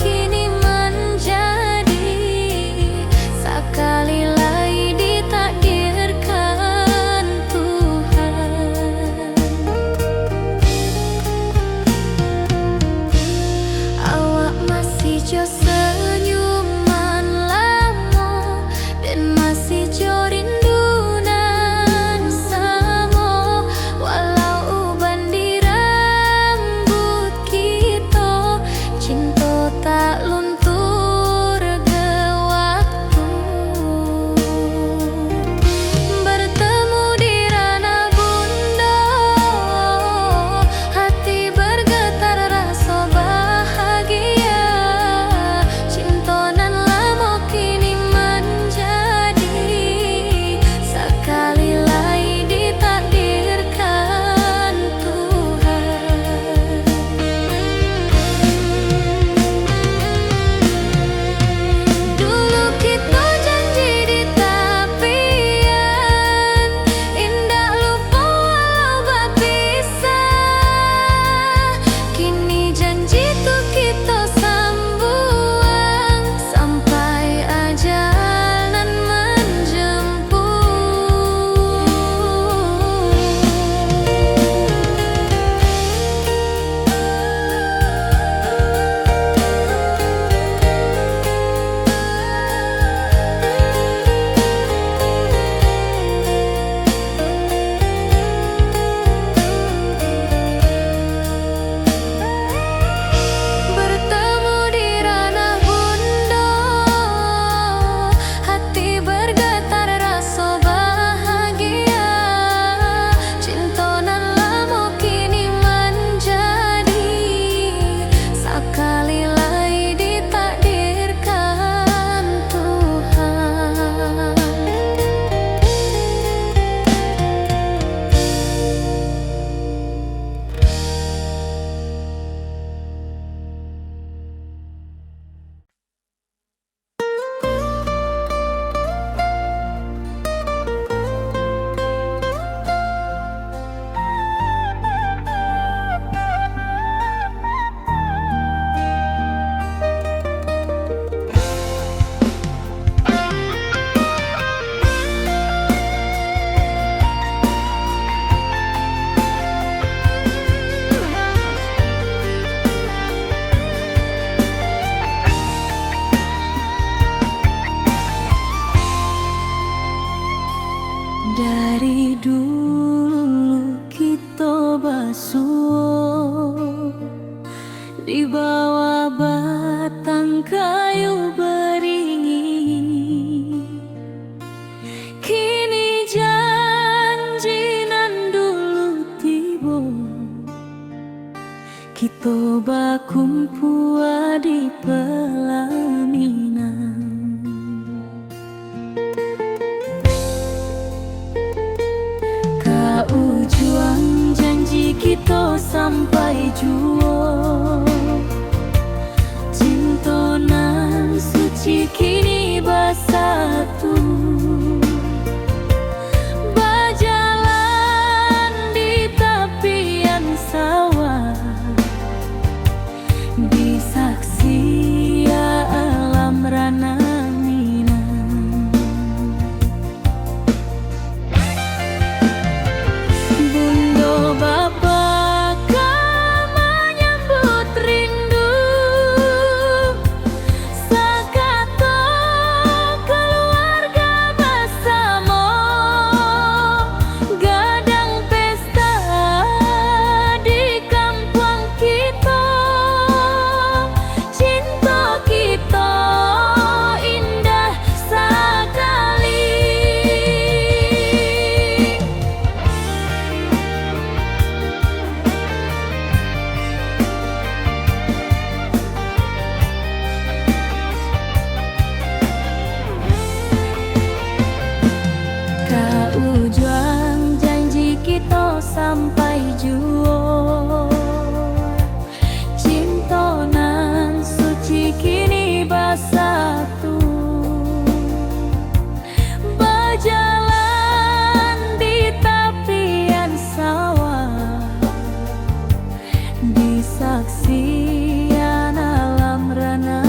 di bawah batang kayu beringin. Kini janji nan dulu tiba, kita bakumpul di pelaminan. Ujung janji kita sampai jua, cinta nan suci kini bersatu. Berjalan di tepian sawah, disaksi alam rana. Ujung janji kita sampai jua, cinta nan suci kini bersatu. Berjalan di tepian sawah, disaksikan alam rana.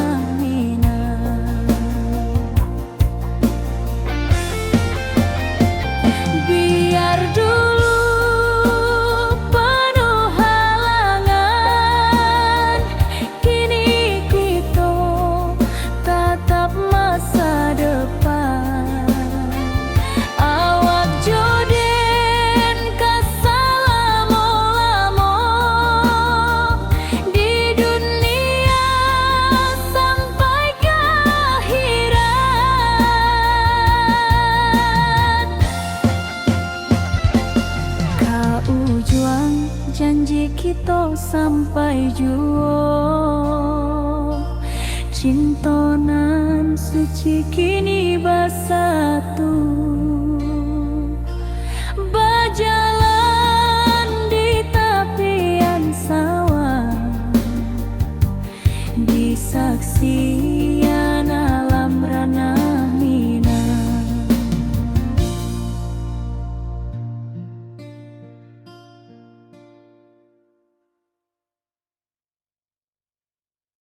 Janji kita sampai jua, cinta nan suci kini bersatu.